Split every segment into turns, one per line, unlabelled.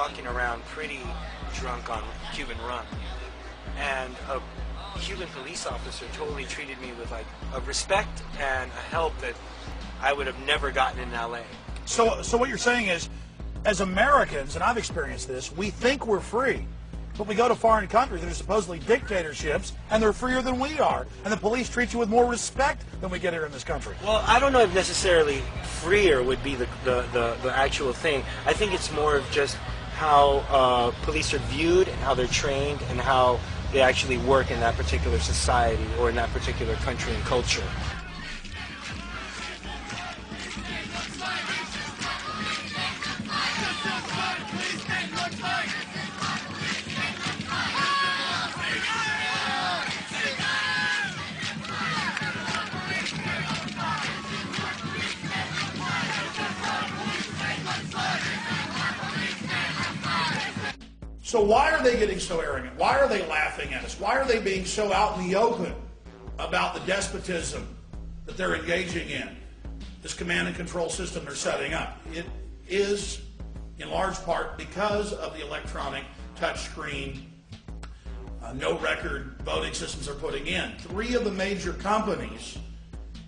walking around pretty drunk on Cuban rum, and a Cuban police officer totally treated me with like a respect and a help that I would have never gotten in LA.
So what you're saying is, as Americans, and I've experienced this, we think we're free. But we go to foreign countries that are supposedly dictatorships, and they're freer than we are. And the police treat you with more respect than we get here in this country.
Well, I don't know if necessarily freer would be the actual thing. I think it's more of just how police are viewed and how they're trained and how they actually work in that particular society or in that particular country and culture.
So why are they getting so arrogant? Why are they laughing at us? Why are they being so out in the open about the despotism that they're engaging in? This command and control system they're setting up. It is, in large part, because of the electronic touchscreen, no record voting systems they're putting in. 3 of the major companies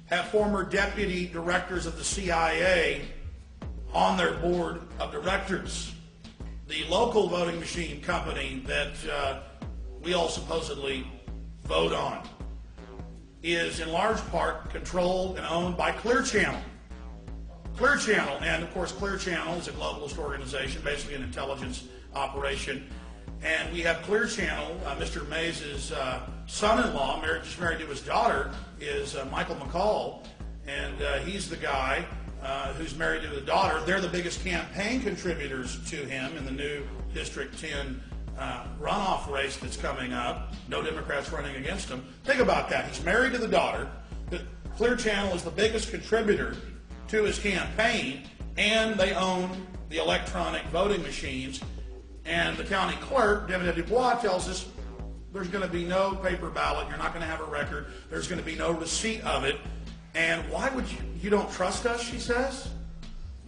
have former deputy directors of the CIA on their board of directors. The local voting machine company that we all supposedly vote on is in large part controlled and owned by Clear Channel. Clear Channel, and of course Clear Channel is a globalist organization, basically an intelligence operation. And we have Clear Channel, Mr. Mays' son-in-law, just married to his daughter, is Michael McCall, and he's the guy who's married to the daughter. They're the biggest campaign contributors to him in the new District 10 runoff race that's coming up. No Democrats running against him. Think about that. He's married to the daughter. Clear Channel is the biggest contributor to his campaign, and they own the electronic voting machines. And the county clerk, David Dubois, tells us there's going to be no paper ballot. You're not going to have a record. There's going to be no receipt of it. And why would you don't trust us, she says?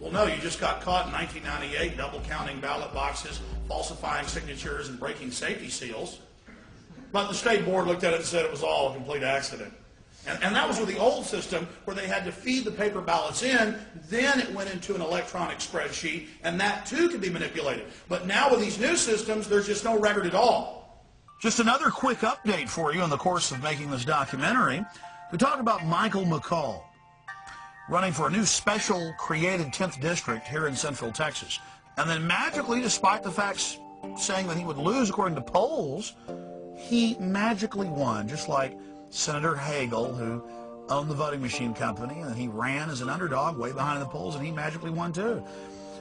Well, no, you just got caught in 1998 double counting ballot boxes, falsifying signatures, and breaking safety seals. But the state board looked at it and said it was all a complete accident. And that was with the old system where they had to feed the paper ballots in, then it went into an electronic spreadsheet, and that too could be manipulated. But now with these new systems, there's just no record at all. Just another quick update for you in the course of making this documentary. We talked about Michael McCall running for a new special created 10th district here in Central Texas. And then magically, despite the facts saying that he would lose according to polls, he magically won, just like Senator Hagel, who owned the voting machine company, and he ran as an underdog way behind the polls, and he magically won too.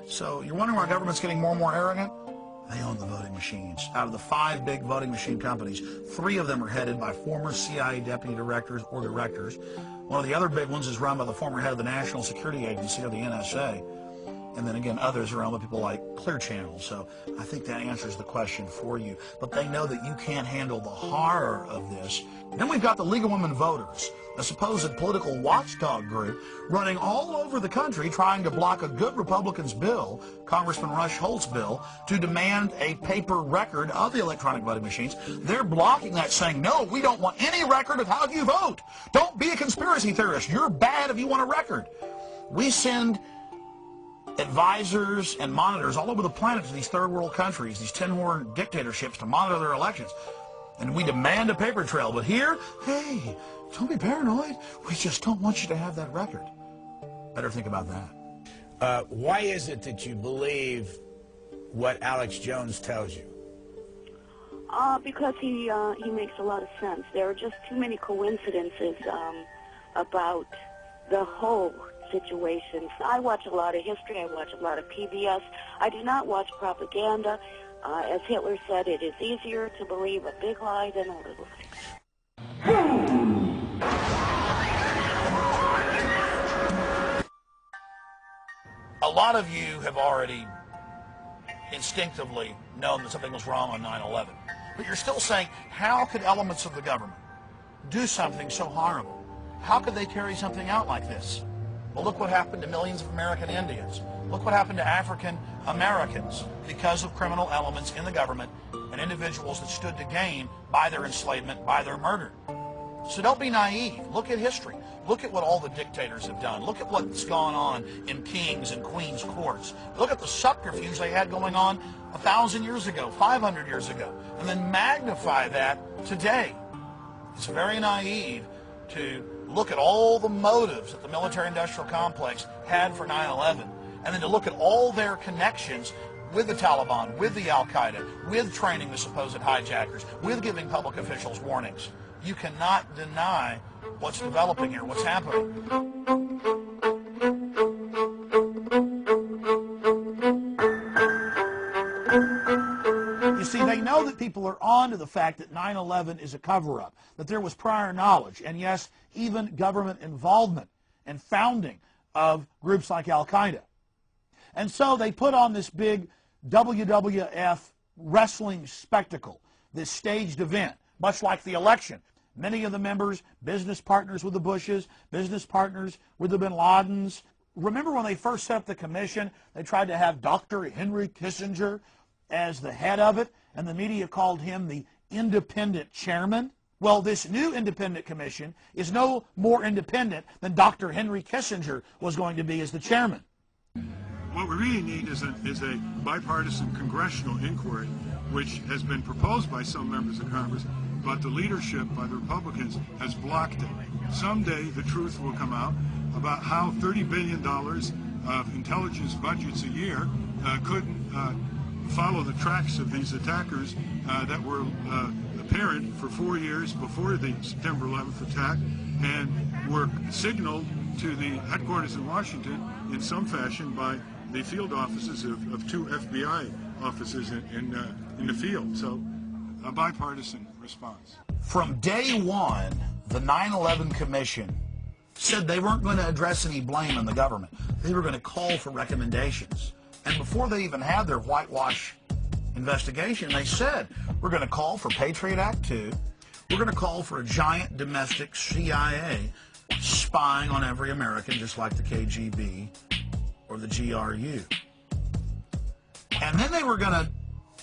So you're wondering why our government's getting more and more arrogant? They own the voting machines. Out of the 5 big voting machine companies, 3 of them are headed by former CIA deputy directors or directors. One of the other big ones is run by the former head of the National Security Agency, or the NSA. And then again, others are owned by people like Clear Channel. So I think that answers the question for you. But they know that you can't handle the horror of this. Then we've got the League of Women Voters, a supposed political watchdog group running all over the country trying to block a good Republican's bill, Congressman Rush Holt's bill, to demand a paper record of the electronic voting machines. They're blocking that, saying, no, we don't want any record of how you vote. Don't be a conspiracy theorist. You're bad if you want a record. We send advisors and monitors all over the planet to these third world countries, these tin-horn dictatorships, to monitor their elections. And we demand a paper trail. But here, hey, don't be paranoid. We just don't want you to have that record. Better think about that.
Why is it that you believe what Alex Jones tells you?
Because he makes a lot of sense. There are just too many coincidences about the whole situation. I watch a lot of history. I watch a lot of PBS. I do not watch propaganda. As Hitler said, it is easier to believe a big lie than a little thing.
A lot of you have already instinctively known that something was wrong on 9/11. But you're still saying, how could elements of the government do something so horrible? How could they carry something out like this? Well, look what happened to millions of American Indians. Look what happened to African Americans because of criminal elements in the government and individuals that stood to gain by their enslavement, by their murder. So don't be naive. Look at history. Look at what all the dictators have done. Look at what's gone on in kings and queens' courts. Look at the subterfuge they had going on 1,000 years ago, 500 years ago, and then magnify that today. It's very naive to look at all the motives that the military-industrial complex had for 9/11, and then to look at all their connections with the Taliban, with the Al-Qaeda, with training the supposed hijackers, with giving public officials warnings. You cannot deny what's developing here, what's happening. You see, they know that people are on to the fact that 9/11 is a cover-up, that there was prior knowledge, and yes, even government involvement and founding of groups like Al-Qaeda. And so they put on this big WWF wrestling spectacle, this staged event, much like the election. Many of the members, business partners with the Bushes, business partners with the Bin Ladens. Remember when they first set up the commission, they tried to have Dr. Henry Kissinger as the head of it, and the media called him the independent chairman? Well, this new independent commission is no more independent than Dr. Henry Kissinger was going to be as the chairman.
What we really need is a bipartisan congressional inquiry, which has been proposed by some members of Congress, but the leadership by the Republicans has blocked it. Someday the truth will come out about how $30 billion of intelligence budgets a year couldn't follow the tracks of these attackers that were apparent for 4 years before the September 11th attack and were signaled to the headquarters in Washington in some fashion by the field offices of 2 FBI officers in the field. So a bipartisan response.
From day one, the 9/11 Commission said they weren't going to address any blame in the government. They were going to call for recommendations. And before they even had their whitewash investigation, they said, we're going to call for Patriot Act 2. We're going to call for a giant domestic CIA spying on every American, just like the KGB or the GRU. And then they were going to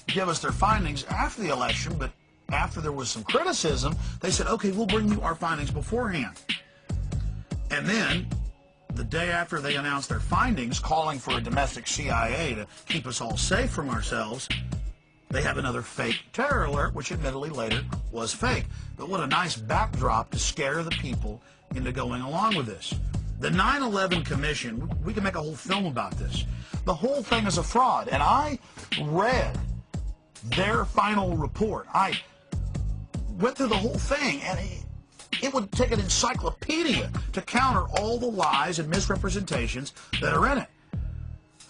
give us their findings after the election, but after there was some criticism, they said, okay, we'll bring you our findings beforehand. And then, the day after they announced their findings, calling for a domestic CIA to keep us all safe from ourselves, they have another fake terror alert, which admittedly later was fake. But what a nice backdrop to scare the people into going along with this. The 9/11 Commission, we can make a whole film about this. The whole thing is a fraud, and I read their final report. I went through the whole thing, and it would take an encyclopedia to counter all the lies and misrepresentations that are in it.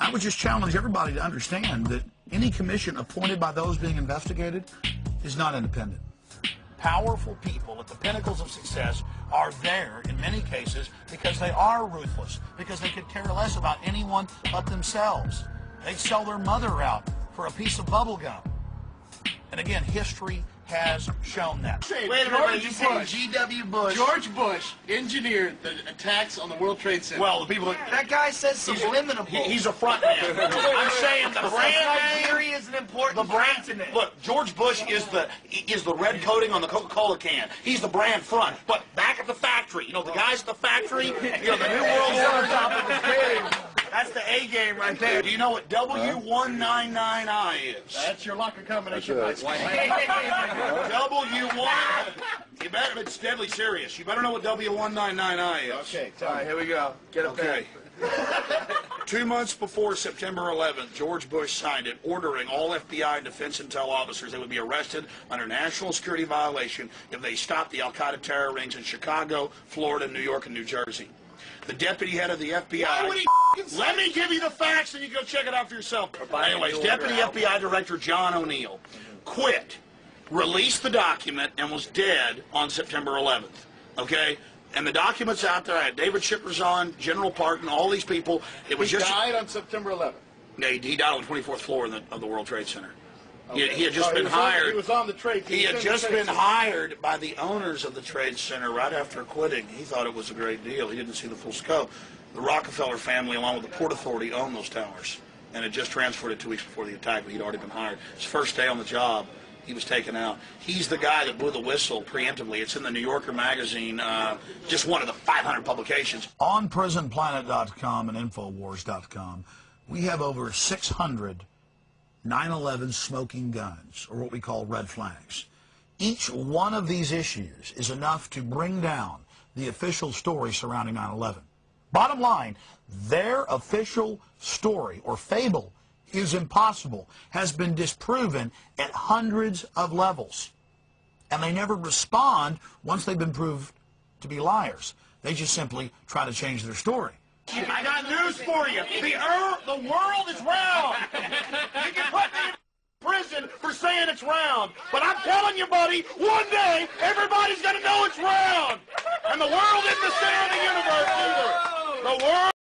I would just challenge everybody to understand that any commission appointed by those being investigated is not independent. Powerful people at the pinnacles of success are there in many cases because they are ruthless, because they could care less about anyone but themselves. They'd sell their mother out for a piece of bubble gum. And again, history has shown that.
Wait a minute, you saying G.W. Bush? George Bush engineered the attacks on the World Trade Center.
Well, the people
that guy says subliminal.
He's a front man. I'm saying the brand
Nigeria is an important
the brand. Look, George Bush is the red coating on the Coca-Cola can. He's the brand front. But back at the factory, you know, the guys at the factory, you know, the New World Order top of his game. That's the A game right there. Do you know what W199I is?
That's your locker combination.
W1. You better. It's deadly serious. You better know what W199I is.
Okay. All right. Here we go. Get up there.
2 months before September 11th, George Bush signed it, ordering all FBI and defense intel officers that would be arrested under national security violation if they stopped the Al-Qaeda terror rings in Chicago, Florida, New York, and New Jersey. The deputy head of the FBI...
Why would he
let me give you the facts and you go check it out for yourself. Anyways, Deputy FBI Director John O'Neill quit, released the document, and was dead on September 11th. Okay? And the document's out there. I had David Shippers on, General Parton, all these people. It was
he died on September 11th.
He died on the 24th floor of the World Trade Center. He had just been hired.
He was on the trade team.
He had just been hired by the owners of the Trade Center right after quitting. He thought it was a great deal. He didn't see the full scope. The Rockefeller family, along with the Port Authority, owned those towers, and had just transferred it 2 weeks before the attack, but he'd already been hired. His first day on the job, he was taken out. He's the guy that blew the whistle preemptively. It's in the New Yorker magazine, just one of the 500 publications.
On PrisonPlanet.com and Infowars.com, we have over 600 9/11 smoking guns, or what we call red flags. Each one of these issues is enough to bring down the official story surrounding 9/11. Bottom line, their official story or fable is impossible, has been disproven at hundreds of levels. And they never respond once they've been proved to be liars. They just simply try to change their story.
I got news for you. The world is round. You can put me in prison for saying it's round. But I'm telling you, buddy, one day everybody's going to know it's round. And the world isn't the center of the universe either. The world